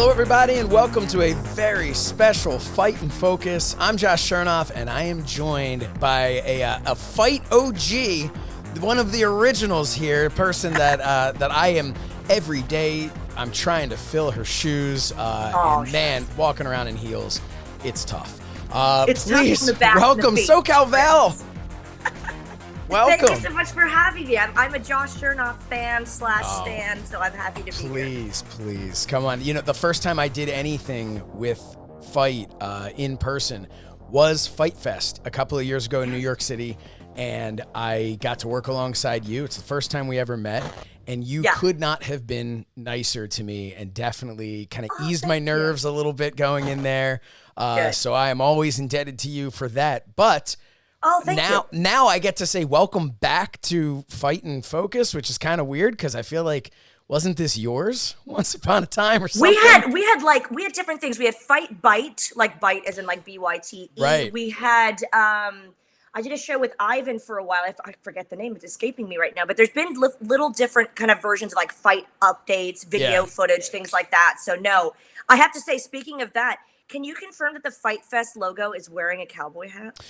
Hello, everybody, and welcome to a very special Fight and Focus. I'm Josh Chernoff, and I am joined by a Fight OG, one of the originals here, a person that I am every day. I'm trying to fill her shoes, and man, walking around in heels, it's tough. Please welcome SoCal Val. Welcome. Thank you so much for having me. I'm a Josh Chernoff fan / stan, so I'm happy to be here. Please, come on. You know, the first time I did anything with Fight in person was Fight Fest a couple of years ago in New York City, and I got to work alongside you. It's the first time we ever met, and you could not have been nicer to me, and definitely kind of eased my nerves a little bit going in there. So I am always indebted to you for that. But now I get to say welcome back to Fight and Focus, which is kind of weird because I feel like, wasn't this yours once upon a time or something? We had different things. We had FITE, like bite as in like BYTE. Right. We had I did a show with Ivan for a while. I forget the name. It's escaping me right now. But there's been little different kind of versions of like Fight updates, video footage, things like that. So no, I have to say, speaking of that, can you confirm that the Fight Fest logo is wearing a cowboy hat?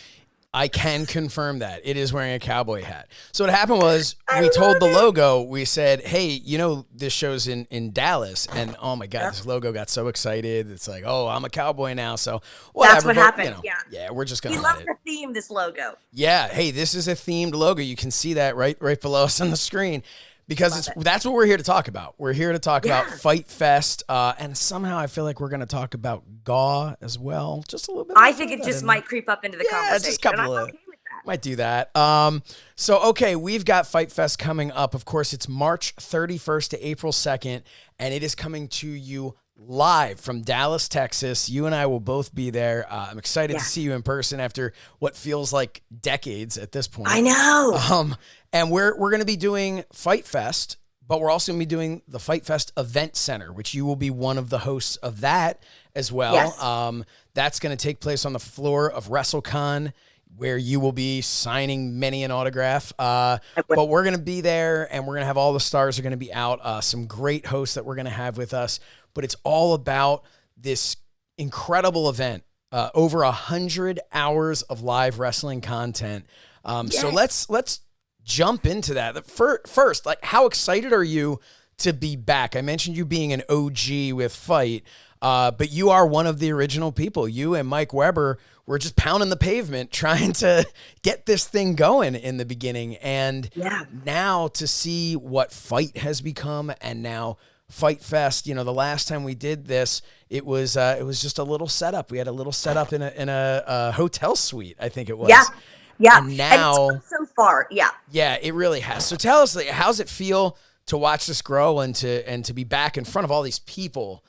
I can confirm that. It is wearing a cowboy hat. So what happened was we told the logo, we said, hey, you know, this show's in Dallas. And oh my God, this logo got so excited. It's like, oh, I'm a cowboy now. So whatever. That's what happened. You know, yeah, we're just going to We love the theme, this logo. Yeah. Hey, this is a themed logo. You can see that right below us on the screen. Because that's what we're here to talk about. We're here to talk about Fight Fest, and somehow I feel like we're going to talk about GAW as well, just a little bit. I think it just might creep up into the conversation. Just a couple of. Okay with that. Might do that. So we've got Fight Fest coming up. Of course, it's March 31st to April 2nd, and it is coming to you live from Dallas, Texas. You and I will both be there. I'm excited to see you in person after what feels like decades at this point. I know. And we're going to be doing Fight Fest, but we're also going to be doing the Fight Fest Event Center, which you will be one of the hosts of that as well. Yes. That's going to take place on the floor of WrestleCon, where you will be signing many an autograph. But we're going to be there, and we're going to have all the stars are going to be out. Some great hosts that we're going to have with us. But it's all about this incredible event. Over 100 hours of live wrestling content. So let's jump into that. First, like, how excited are you to be back? I mentioned you being an OG with Fight, but you are one of the original people. You and Mike Weber were just pounding the pavement trying to get this thing going in the beginning. And now to see what Fight has become, and now Fight Fest, you know, the last time we did this, it was just a little setup. We had a little setup in a hotel suite, I think it was. Yeah. And now, and so far, yeah, it really has. So tell us, like, how's it feel to watch this grow and to be back in front of all these people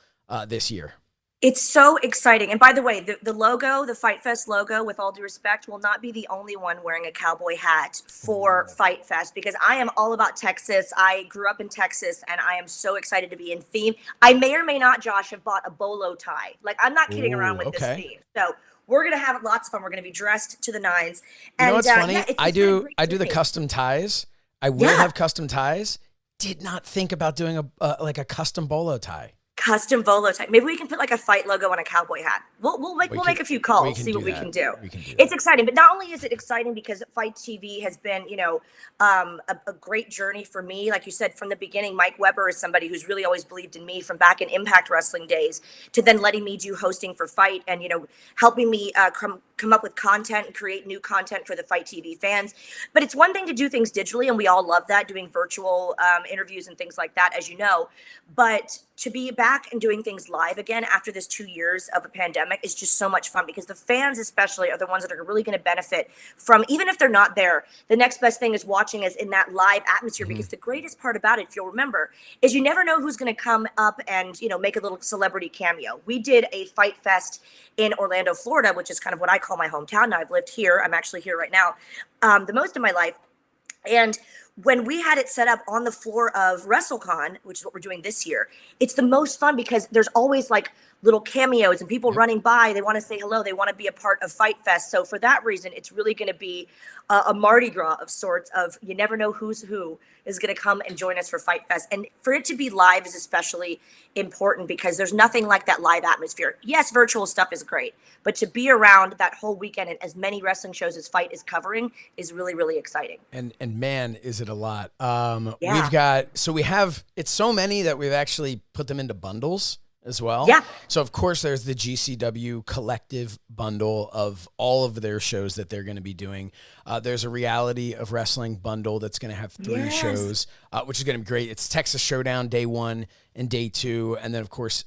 this year? It's so exciting. And by the way, the logo, the Fight Fest logo, with all due respect, will not be the only one wearing a cowboy hat for Fight Fest, because I am all about Texas. I grew up in Texas, and I am so excited to be in theme. I may or may not, Josh, have bought a bolo tie. Like, I'm not kidding around with this theme. So we're going to have lots of fun. We're going to be dressed to the nines. And, you know what's funny? I do the journey. Custom ties. I will have custom ties. Did not think about doing a custom bolo tie. Custom bolo type. Maybe we can put like a Fight logo on a cowboy hat. We'll make a few calls, see what we can do. It's exciting, but not only is it exciting because Fight TV has been, you know, a great journey for me. Like you said, from the beginning, Mike Weber is somebody who's really always believed in me from back in Impact Wrestling days, to then letting me do hosting for Fight, and, you know, helping me come up with content and create new content for the Fight TV fans. But it's one thing to do things digitally, and we all love that, doing virtual interviews and things like that, as you know. But to be back and doing things live again after this 2 years of a pandemic is just so much fun, because the fans especially are the ones that are really going to benefit from, even if they're not there, the next best thing is watching us in that live atmosphere. Because the greatest part about it, if you'll remember, is you never know who's going to come up and, you know, make a little celebrity cameo. We did a Fight Fest in Orlando, Florida, which is kind of what I call my hometown. Now, I've lived here. I'm actually here right now the most of my life. And when we had it set up on the floor of WrestleCon, which is what we're doing this year, it's the most fun because there's always like little cameos and people running by. They want to say hello. They want to be a part of Fight Fest. So for that reason, it's really going to be a Mardi Gras of sorts of, you never know who's who is going to come and join us for Fight Fest. And for it to be live is especially important because there's nothing like that live atmosphere. Yes, virtual stuff is great, but to be around that whole weekend and as many wrestling shows as Fight is covering is really, really exciting. And man, is it a lot. We've got, it's so many that we've actually put them into bundles as well. Yeah. So of course there's the GCW collective bundle of all of their shows that they're going to be doing. There's a Reality of Wrestling bundle that's going to have 3 shows, which is going to be great. It's Texas Showdown Day 1 and Day 2. And then of course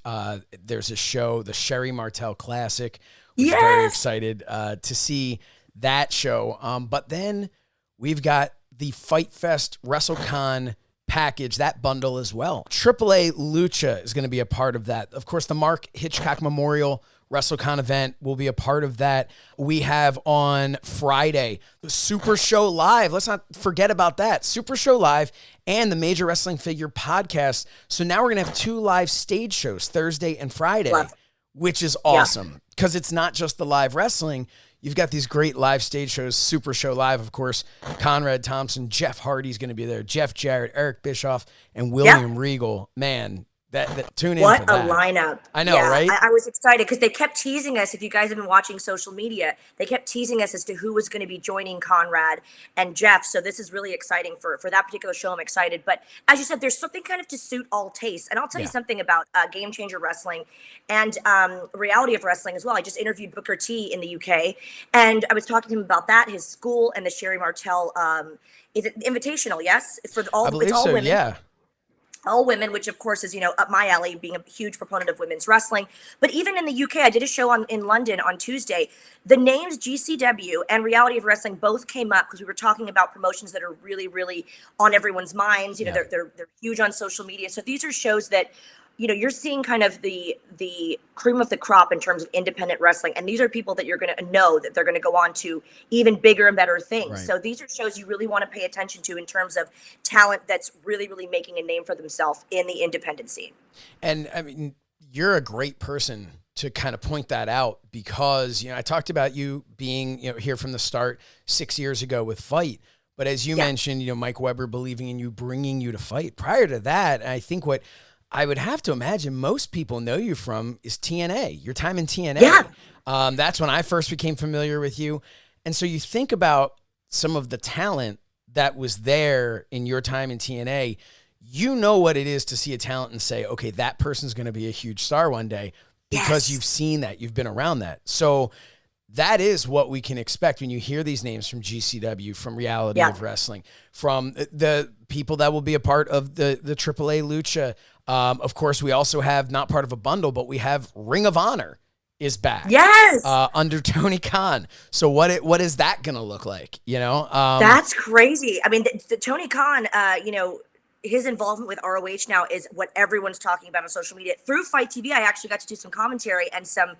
there's a show, the Sherry Martel Classic, which I'm very excited to see that show. But then we've got the Fight Fest WrestleCon package, that bundle as well. AAA Lucha is going to be a part of that. Of course, the Mark Hitchcock Memorial WrestleCon event will be a part of that. We have on Friday the Super Show Live. Let's not forget about that. Super Show Live and the Major Wrestling Figure podcast. So now we're going to have 2 live stage shows, Thursday and Friday, which is awesome because it's not just the live wrestling. You've got these great live stage shows, Super Show Live, of course. Conrad Thompson, Jeff Hardy's going to be there, Jeff Jarrett, Eric Bischoff, and William Regal. Man, that tune in for that. What a lineup. I know, right? I was excited because they kept teasing us. If you guys have been watching social media, they kept teasing us as to who was going to be joining Conrad and Jeff. So this is really exciting for that particular show. I'm excited. But as you said, there's something kind of to suit all tastes. And I'll tell you something about Game Changer Wrestling and Reality of Wrestling as well. I just interviewed Booker T in the UK, and I was talking to him about that, his school, and the Sherry Martel. Is it invitational? Yes, for all. I believe it's all so. women. Yeah. All women, which of course is, up my alley, being a huge proponent of women's wrestling. But even in the UK, I did a show in London on Tuesday. The names GCW and Reality of Wrestling both came up because we were talking about promotions that are really, really on everyone's minds. They're huge on social media. So these are shows that, you're seeing kind of the cream of the crop in terms of independent wrestling. And these are people that you're going to know that they're going to go on to even bigger and better things. Right. So these are shows you really want to pay attention to in terms of talent that's really, really making a name for themselves in the independent scene. And I mean, you're a great person to kind of point that out because, I talked about you being, here from the start 6 years ago with FITE. But as you mentioned, Mike Weber believing in you, bringing you to FITE. Prior to that, I think what I would have to imagine most people know you from is TNA, your time in TNA. Yeah. That's when I first became familiar with you. And so you think about some of the talent that was there in your time in TNA, you know what it is to see a talent and say, okay, that person's going to be a huge star one day because you've seen that, you've been around that. So that is what we can expect when you hear these names from GCW, from Reality of Wrestling, from the people that will be a part of the AAA Lucha. Of course, we also have, not part of a bundle, but we have Ring of Honor is back. Yes. Under Tony Khan. So what is that going to look like? That's crazy. I mean, the Tony Khan, his involvement with ROH now is what everyone's talking about on social media. Through FITE TV, I actually got to do some commentary and some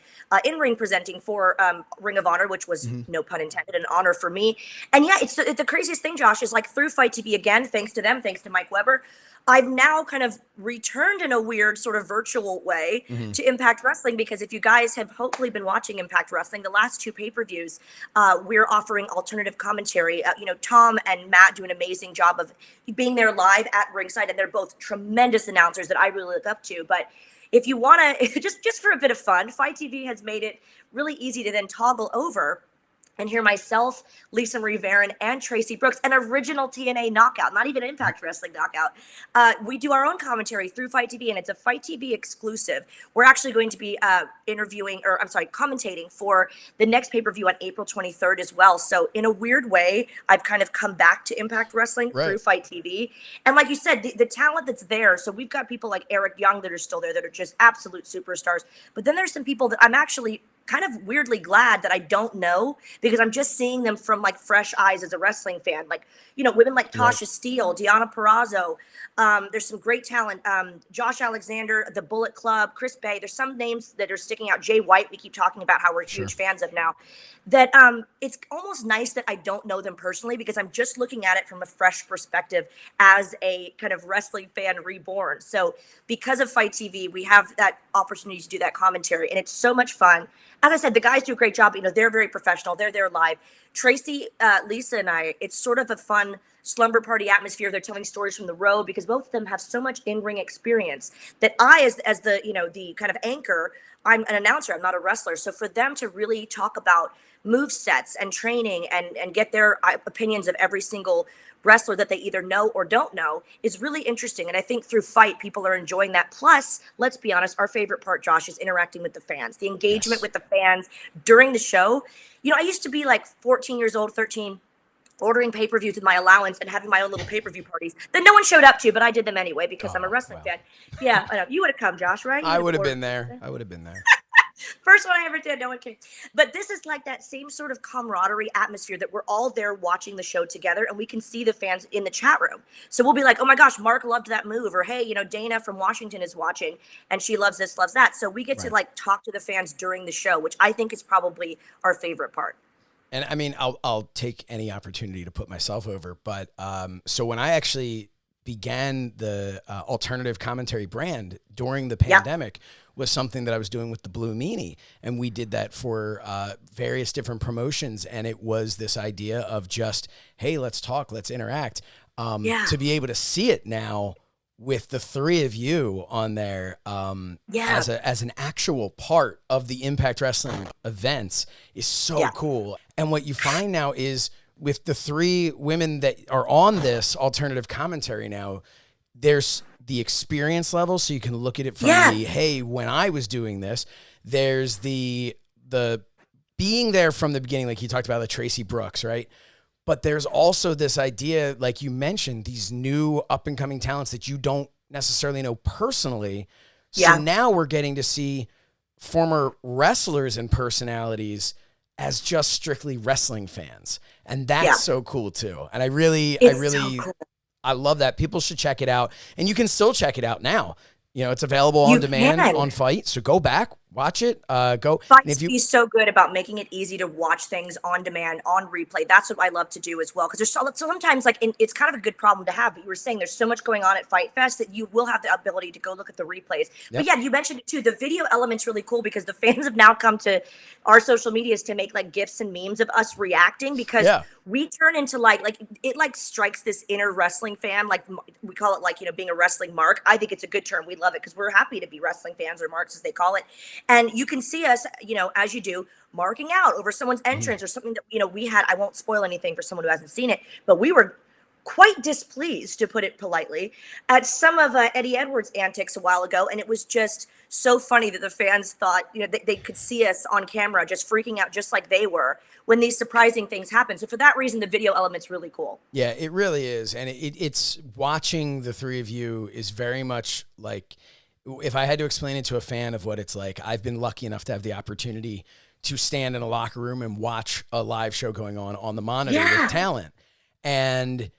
in-ring presenting for Ring of Honor, which was, no pun intended, an honor for me. And it's the craziest thing, Josh, is like through FITE TV, again, thanks to them, thanks to Mike Weber, I've now kind of returned in a weird sort of virtual way to Impact Wrestling, because if you guys have hopefully been watching Impact Wrestling, the last 2 pay-per-views, we're offering alternative commentary. Tom and Matt do an amazing job of being there live at ringside, and they're both tremendous announcers that I really look up to. But if you want to, just for a bit of fun, FITE TV has made it really easy to then toggle over and hear myself, Lisa Marie Varon, and Tracy Brooks, an original TNA knockout, not even Impact Wrestling knockout. We do our own commentary through FITE TV, and it's a FITE TV exclusive. We're actually going to be commentating for the next pay-per-view on April 23rd as well. So in a weird way, I've kind of come back to Impact Wrestling through FITE TV. And like you said, the talent that's there, so we've got people like Eric Young that are still there that are just absolute superstars. But then there's some people that I'm actually kind of weirdly glad that I don't know, because I'm just seeing them from like fresh eyes as a wrestling fan. Like, women like Tasha Steele, Deonna Purrazzo. There's some great talent. Josh Alexander, the Bullet Club, Chris Bay. There's some names that are sticking out. Jay White, we keep talking about how we're huge fans of now. That it's almost nice that I don't know them personally, because I'm just looking at it from a fresh perspective as a kind of wrestling fan reborn. So because of FITE TV, we have that opportunity to do that commentary, and it's so much fun. As I said, the guys do a great job. They're very professional. They're there live. Tracy, Lisa, and I, it's sort of a fun slumber party atmosphere. They're telling stories from the road, because both of them have so much in-ring experience that I, as the, the kind of anchor, I'm an announcer, I'm not a wrestler. So for them to really talk about move sets and training and get their opinions of every single wrestler that they either know or don't know is really interesting. And I think through FITE, people are enjoying that. Plus, let's be honest, our favorite part, Josh, is interacting with the fans, the engagement with the fans during the show. I used to be like 14 years old, 13, ordering pay-per-views with my allowance and having my own little pay-per-view parties that no one showed up to, but I did them anyway because I'm a wrestling fan. Yeah, I know. You would have come, Josh, right? I would have been there. First one I ever did, no one came. But this is like that same sort of camaraderie atmosphere that we're all there watching the show together, and we can see the fans in the chat room. So we'll be like, oh my gosh, Mark loved that move, or hey, Dana from Washington is watching and she loves this, loves that. So we get to like talk to the fans during the show, which I think is probably our favorite part. And I mean, I'll take any opportunity to put myself over, but so when I actually began the alternative commentary brand during the pandemic was something that I was doing with the Blue Meanie. And we did that for various different promotions. And it was this idea of just, hey, let's talk, let's interact. To be able to see it now with the three of you on there as an actual part of the Impact Wrestling events is so cool. And what you find now is with the three women that are on this alternative commentary now, there's the experience level, so you can look at it from the, hey, when I was doing this, there's the being there from the beginning, like you talked about the Tracy Brooks, right? But there's also this idea, like you mentioned, these new up-and-coming talents that you don't necessarily know personally. So now we're getting to see former wrestlers and personalities as just strictly wrestling fans. And that's so cool too. And I love that. People should check it out. And you can still check it out now. It's available on demand on FITE. So go back, watch it. FITE is so good about making it easy to watch things on demand, on replay. That's what I love to do as well. Because there's sometimes it's kind of a good problem to have. But you were saying there's so much going on at FITE Fest that you will have the ability to go look at the replays. But yeah, you mentioned it too. The video element's really cool because the fans have now come to our social medias to make like GIFs and memes of us reacting, because we turn into it strikes this inner wrestling fan. Like we call it being a wrestling mark. I think it's a good term. We love it because we're happy to be wrestling fans, or marks as they call it. And you can see us, as you do, marking out over someone's entrance or something that, we had. I won't spoil anything for someone who hasn't seen it, but we were quite displeased, to put it politely, at some of Eddie Edwards' antics a while ago. And it was just so funny that the fans thought, they could see us on camera just freaking out just like they were when these surprising things happen. So for that reason, the video element's really cool. Yeah, it really is. And it's watching the three of you is very much like, if I had to explain it to a fan of what it's like, I've been lucky enough to have the opportunity to stand in a locker room and watch a live show going on the monitor with talent. And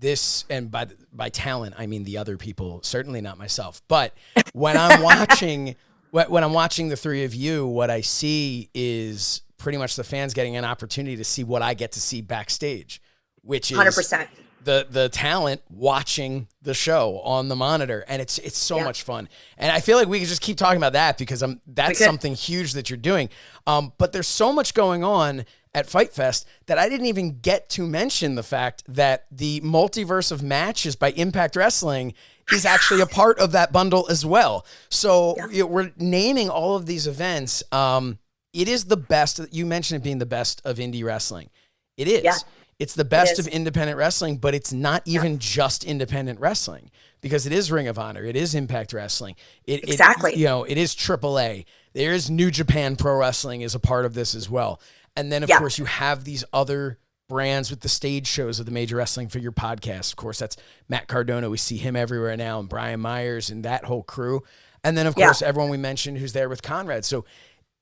by talent, I mean the other people, certainly not myself. But when I'm watching the three of you, what I see is pretty much the fans getting an opportunity to see what I get to see backstage, which is 100%. The talent watching the show on the monitor. And it's so much fun. And I feel like we can just keep talking about that because that's something huge that you're doing. But there's so much going on at FITE Fest that I didn't even get to mention the fact that the multiverse of matches by Impact Wrestling is actually a part of that bundle as well. So we're naming all of these events. It is the best. You mentioned it being the best of indie wrestling. It is. Yeah. It's the best of independent wrestling, but it's not even just independent wrestling, because it is Ring of Honor. It is Impact Wrestling. Exactly. It is AAA. There's New Japan Pro Wrestling is a part of this as well. And then, of course, you have these other brands with the stage shows of the Major Wrestling Figure podcast. Of course, that's Matt Cardona. We see him everywhere now, and Brian Myers and that whole crew. And then, of course, everyone we mentioned who's there with Conrad. So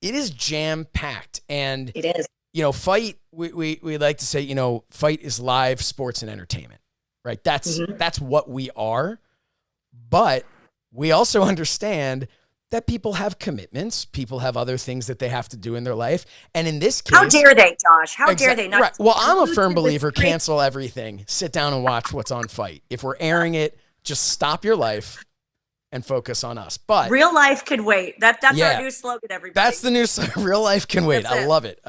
it is jam packed. And it is. FITE, we like to say, FITE is live sports and entertainment, right? That's what we are. But we also understand that people have commitments. People have other things that they have to do in their life. And in this case... How dare they, Josh? How dare they not? Right. Well, I'm a firm believer, cancel everything. Sit down and watch what's on FITE. If we're airing it, just stop your life and focus on us. But real life can wait. That's our new slogan, everybody. That's the new real life can wait. I love it.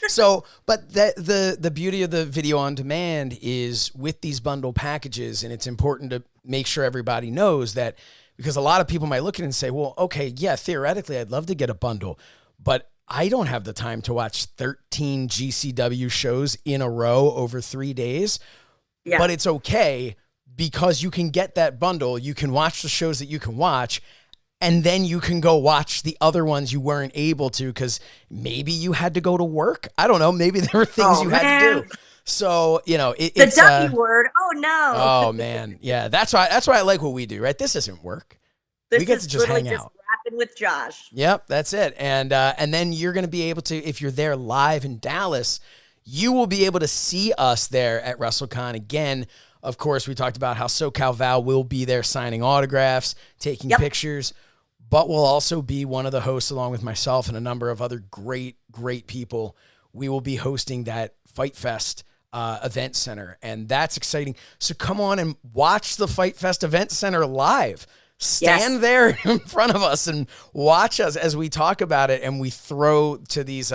So, but the beauty of the video on demand is with these bundle packages, and it's important to make sure everybody knows that, because a lot of people might look at it and say, well, okay, yeah, theoretically, I'd love to get a bundle, but I don't have the time to watch 13 GCW shows in a row over 3 days. Yeah. But it's okay, because you can get that bundle. You can watch the shows that you can watch, and then you can go watch the other ones you weren't able to because maybe you had to go to work. I don't know. Maybe there were things had to do. So, it's the W word. Oh no. Oh man. Yeah. That's why I like what we do, right? This isn't work. We get to just hang out. Rapping with Josh. Yep. That's it. And then you're going to be able to, if you're there live in Dallas, you will be able to see us there at WrestleCon again. Of course, we talked about how SoCal Val will be there signing autographs, taking pictures, but we'll also be one of the hosts along with myself and a number of other great, great people. We will be hosting that Fight Fest event center, and that's exciting. So come on and watch the Fight Fest event center live. Stand there in front of us and watch us as we talk about it, and we throw to these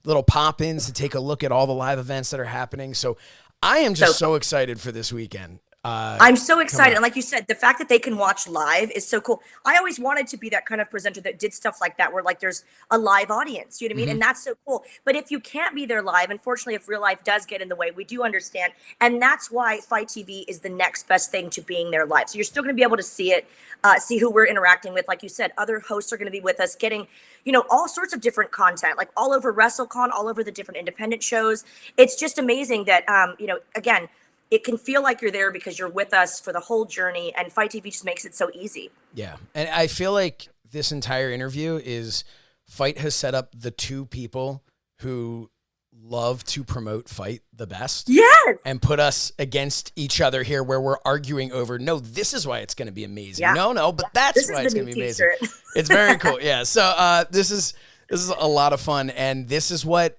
little pop-ins to take a look at all the live events that are happening. So I am just so excited for this weekend. I'm so excited. And like you said, the fact that they can watch live is so cool. I always wanted to be that kind of presenter that did stuff like that, where like there's a live audience, you know what I mean? And that's so cool. But if you can't be there live, unfortunately, if real life does get in the way, we do understand. And that's why FITE TV is the next best thing to being there live. So you're still going to be able to see it, see who we're interacting with. Like you said, other hosts are going to be with us getting, all sorts of different content, like all over WrestleCon, all over the different independent shows. It's just amazing that, again, it can feel like you're there because you're with us for the whole journey, and FITE TV just makes it so easy. Yeah. And I feel like this entire interview is FITE has set up the two people who love to promote FITE the best. Yes. And put us against each other here where we're arguing over, no, this is why it's going to be amazing. Yeah. No, but that's why it's going to be amazing. It's very cool. Yeah. So this is a lot of fun, and this is what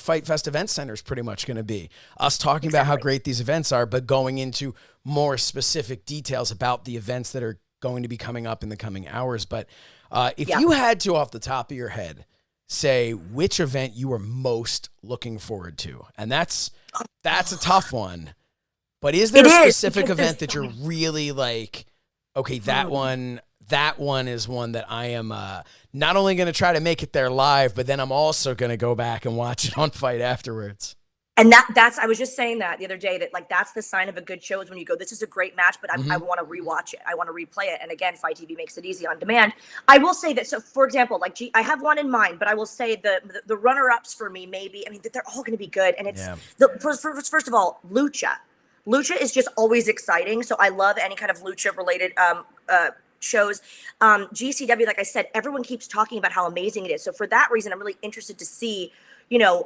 Fight Fest Event Center is pretty much going to be. Us talking about how great these events are, but going into more specific details about the events that are going to be coming up in the coming hours. But if you had to, off the top of your head, say which event you were most looking forward to, and that's a tough one. But is there a specific event that you're really like, okay, that one is one that I am not only going to try to make it there live, but then I'm also going to go back and watch it on FITE afterwards. And that's, I was just saying that the other day, that like, that's the sign of a good show, is when you go, this is a great match, but I want to rewatch it. I want to replay it. And again, FITE TV makes it easy on demand. I will say that. So for example, like I have one in mind, but I will say the runner-ups for me, maybe, I mean, they're all going to be good. And it's first of all, Lucha is just always exciting. So I love any kind of Lucha related, shows. GCW, like I said, everyone keeps talking about how amazing it is. So for that reason, I'm really interested to see,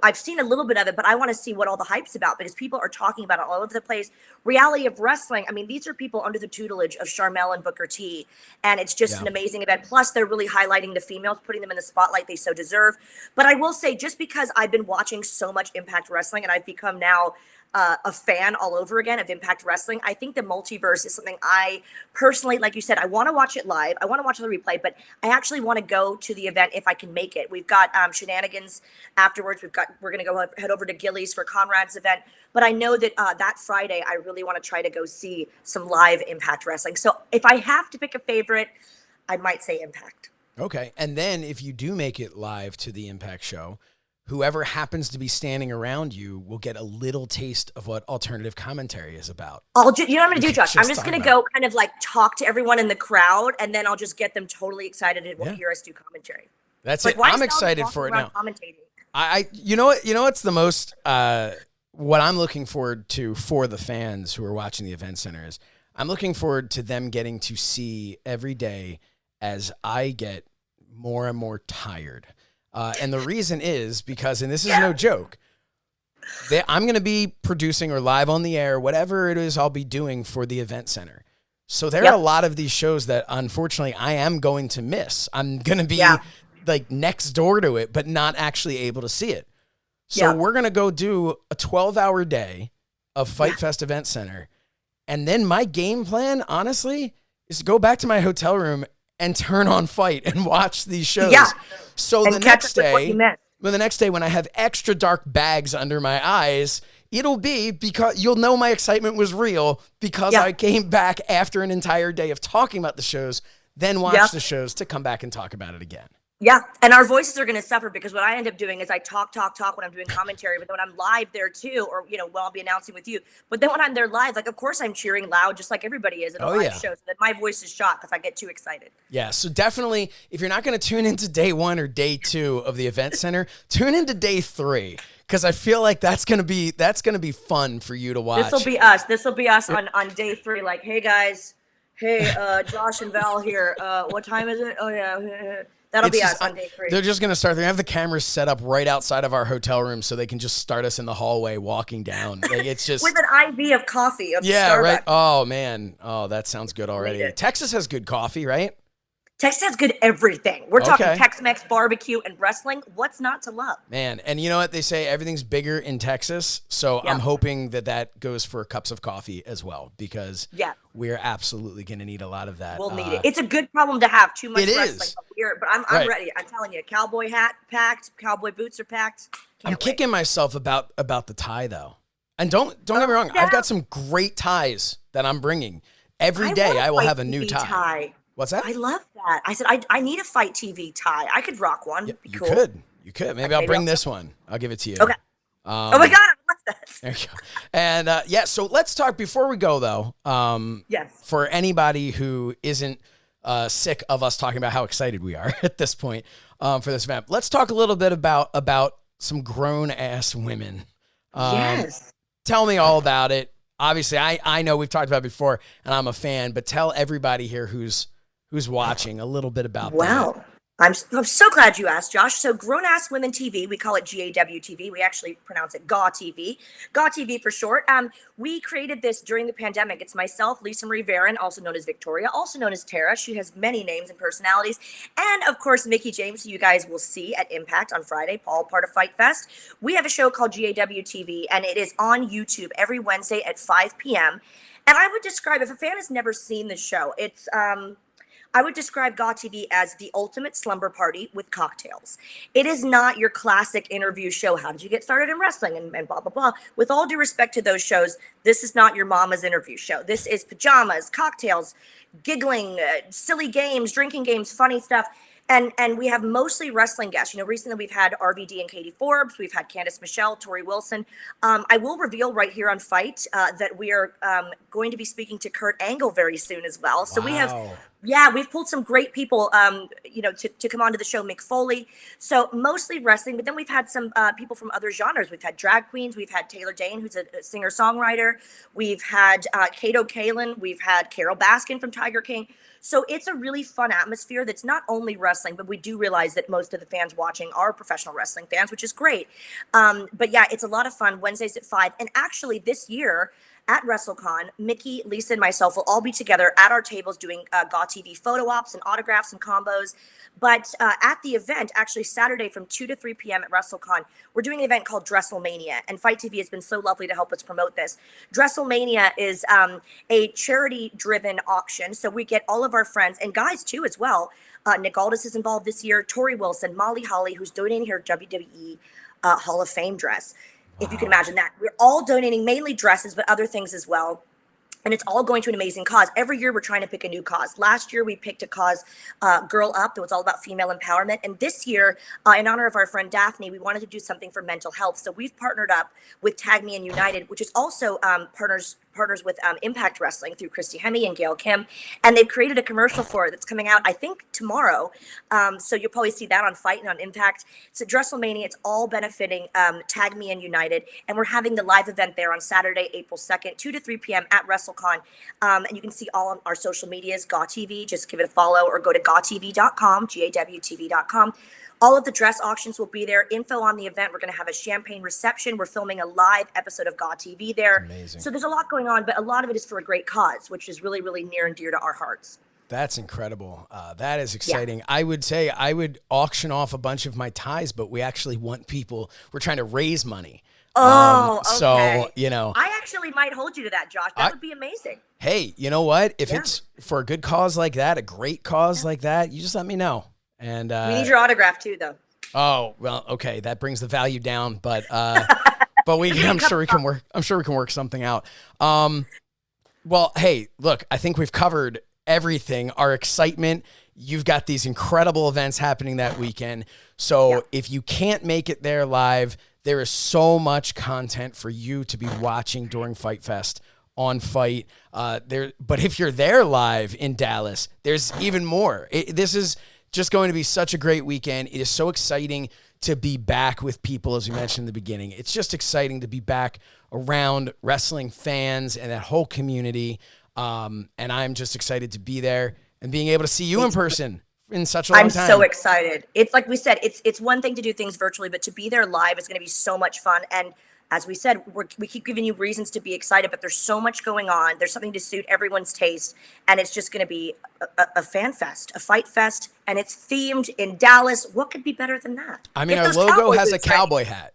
I've seen a little bit of it, but I want to see what all the hype's about, because people are talking about it all over the place. Reality of Wrestling, I mean, these are people under the tutelage of Sharmell and Booker T, and it's just an amazing event. Plus, they're really highlighting the females, putting them in the spotlight they so deserve. But I will say, just because I've been watching so much Impact Wrestling, and I've become now a fan all over again of Impact Wrestling, I think the multiverse is something I personally, like you said, I want to watch it live. I want to watch the replay, but I actually want to go to the event if I can make it. We've got shenanigans afterwards. We're going to go head over to Gillies for Conrad's event. But I know that that Friday, I really want to try to go see some live Impact Wrestling. So if I have to pick a favorite, I might say Impact. Okay. And then if you do make it live to the Impact show, whoever happens to be standing around you will get a little taste of what alternative commentary is about. You know what I'm going to do, Josh? I'm just going to go kind of like talk to everyone in the crowd, and then I'll just get them totally excited and hear us do commentary. That's like, it. I'm excited for it now. You know what's the most, what I'm looking forward to for the fans who are watching the event center is I'm looking forward to them getting to see every day as I get more and more tired. And the reason is because, and this is no joke, I'm going to be producing or live on the air, whatever it is I'll be doing for the event center. So there are a lot of these shows that unfortunately I am going to miss. I'm going to be like next door to it, but not actually able to see it. So we're going to go do a 12-hour day of Fight Fest Event Center. And then my game plan, honestly, is to go back to my hotel room and turn on Fight and watch these shows. Yeah. So and the next day, when I have extra dark bags under my eyes, it'll be because you'll know my excitement was real because I came back after an entire day of talking about the shows, then watch the shows to come back and talk about it again. Yeah. And our voices are going to suffer because what I end up doing is I talk when I'm doing commentary, but then when I'm live there too, or, when I'll be announcing with you, but then when I'm there live, like, of course I'm cheering loud, just like everybody is at a live show, so that my voice is shot if I get too excited. Yeah. So definitely, if you're not going to tune into day 1 or day 2 of the event center, tune into day 3. Because I feel like that's gonna be fun for you to watch. This will be us on day 3. Like, hey guys, Josh and Val here. What time is it? Oh yeah. That'll be us on day 3. They're just gonna start. They have the cameras set up right outside of our hotel room, so they can just start us in the hallway walking down. Like, it's just with an IV of coffee. Starbucks. Right. Oh man. Oh, that sounds good already. Texas has good coffee, right? Texas has good everything. We're talking Tex-Mex, barbecue, and wrestling. What's not to love? Man, and you know what? They say everything's bigger in Texas, so I'm hoping that goes for cups of coffee as well, because we're absolutely going to need a lot of that. We'll need it. It's a good problem to have, too much wrestling. But I'm ready. I'm telling you, cowboy hat packed, cowboy boots are packed. I'm kicking myself about the tie, though. And don't get me wrong, I've got some great ties that I'm bringing. Every day I will have a new tie. What's that? I love that. I said, I need a FITE TV tie. I could rock one. Be cool. You could. Maybe I'll bring this one. I'll give it to you. Okay. Oh my God, I love that. There you go. And so let's talk before we go though. For anybody who isn't sick of us talking about how excited we are at this point for this event, let's talk a little bit about some grown ass women. Tell me all about it. Obviously, I know we've talked about it before, and I'm a fan. But tell everybody here who's watching a little bit about that. I'm so glad you asked, Josh. So Grown Ass Women TV, we call it GAW TV. We actually pronounce it GAW TV. GAW TV for short. We created this during the pandemic. It's myself, Lisa Marie Varon, also known as Victoria, also known as Tara. She has many names and personalities. And of course, Mickey James, who you guys will see at Impact on Friday, Paul, part of Fight Fest. We have a show called GAW TV, and it is on YouTube every Wednesday at 5 p.m. And I would describe, if a fan has never seen the show, it's I would describe GAW TV as the ultimate slumber party with cocktails. It is not your classic interview show. How did you get started in wrestling and blah, blah, blah. With all due respect to those shows, this is not your mama's interview show. This is pajamas, cocktails, giggling, silly games, drinking games, funny stuff. And we have mostly wrestling guests. Recently we've had RVD and Katie Forbes. We've had Candice Michelle, Tori Wilson. I will reveal right here on FITE that we are going to be speaking to Kurt Angle very soon as well. So we've pulled some great people, to come onto the show, Mick Foley. So mostly wrestling, but then we've had some people from other genres. We've had drag queens. We've had Taylor Dane, who's a singer-songwriter. We've had Kato Kalin. We've had Carol Baskin from Tiger King. So it's a really fun atmosphere that's not only wrestling, but we do realize that most of the fans watching are professional wrestling fans, which is great. But yeah, it's a lot of fun. Wednesdays at 5. And actually this year at WrestleCon, Mickey, Lisa, and myself will all be together at our tables doing GAW TV photo ops and autographs and combos. But at the event, actually Saturday from 2 to 3 p.m. at WrestleCon, we're doing an event called Dresselmania. And FITE TV has been so lovely to help us promote this. Dresselmania is a charity-driven auction. So we get all of our friends, and guys too as well. Nick Aldis is involved this year, Tori Wilson, Molly Holly, who's donating her WWE Hall of Fame dress. If you can imagine that. We're all donating mainly dresses, but other things as well. And it's all going to an amazing cause. Every year we're trying to pick a new cause. Last year we picked a cause, Girl Up, that was all about female empowerment. And this year, in honor of our friend Daphne, we wanted to do something for mental health. So we've partnered up with Tag Me and United, which is also partners with Impact Wrestling through Christy Hemme and Gail Kim. And they've created a commercial for it that's coming out, I think, tomorrow. So you'll probably see that on FITE and on Impact. So Dresselmania, it's all benefiting Tag Me and United. And we're having the live event there on Saturday, April 2nd, 2 to 3 p.m. at WrestleCon. And you can see all on our social medias, GAW TV. Just give it a follow or go to gawtv.com, GAWTV.com. All of the dress auctions will be there. Info on the event. We're going to have a champagne reception. We're filming a live episode of God TV there. Amazing. So there's a lot going on, but a lot of it is for a great cause, which is really, really near and dear to our hearts. That's incredible. That is exciting. Yeah. I would say I would auction off a bunch of my ties, but we actually want people, we're trying to raise money. Oh, okay. So, you know. I actually might hold you to that, Josh. That would be amazing. Hey, you know what? If it's for a good cause like that, a great cause like that, you just let me know. And we need your autograph too, though. Oh, well, okay. That brings the value down, but I'm sure we can work something out. Well, hey, look, I think we've covered everything, our excitement. You've got these incredible events happening that weekend. So if you can't make it there live, there is so much content for you to be watching during Fight Fest on FITE. But if you're there live in Dallas, there's even more. This is just going to be such a great weekend. It is so exciting to be back with people, as we mentioned in the beginning. It's just exciting to be back around wrestling fans and that whole community. And I'm just excited to be there and being able to see you in person in such a long time. I'm so excited. It's like we said, it's one thing to do things virtually, but to be there live is going to be so much fun. And as we said, we keep giving you reasons to be excited, but there's so much going on. There's something to suit everyone's taste. And it's just going to be a fan fest, a fight fest. And it's themed in Dallas. What could be better than that? I mean, our logo has a cowboy hat.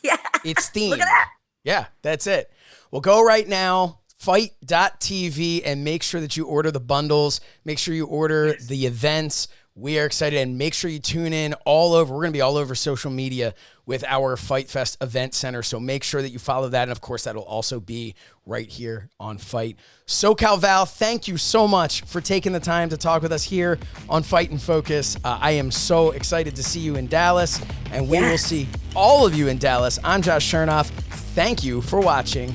Yeah. It's themed. Look at that. Yeah, that's it. Well, go right now. FITE.tv and make sure that you order the bundles. Make sure you order the events. We are excited, and make sure you tune in all over. We're going to be all over social media with our Fight Fest event center. So make sure that you follow that. And of course, that'll also be right here on FITE. SoCal Val, thank you so much for taking the time to talk with us here on Fight and Focus. I am so excited to see you in Dallas, and we will see all of you in Dallas. I'm Josh Chernoff. Thank you for watching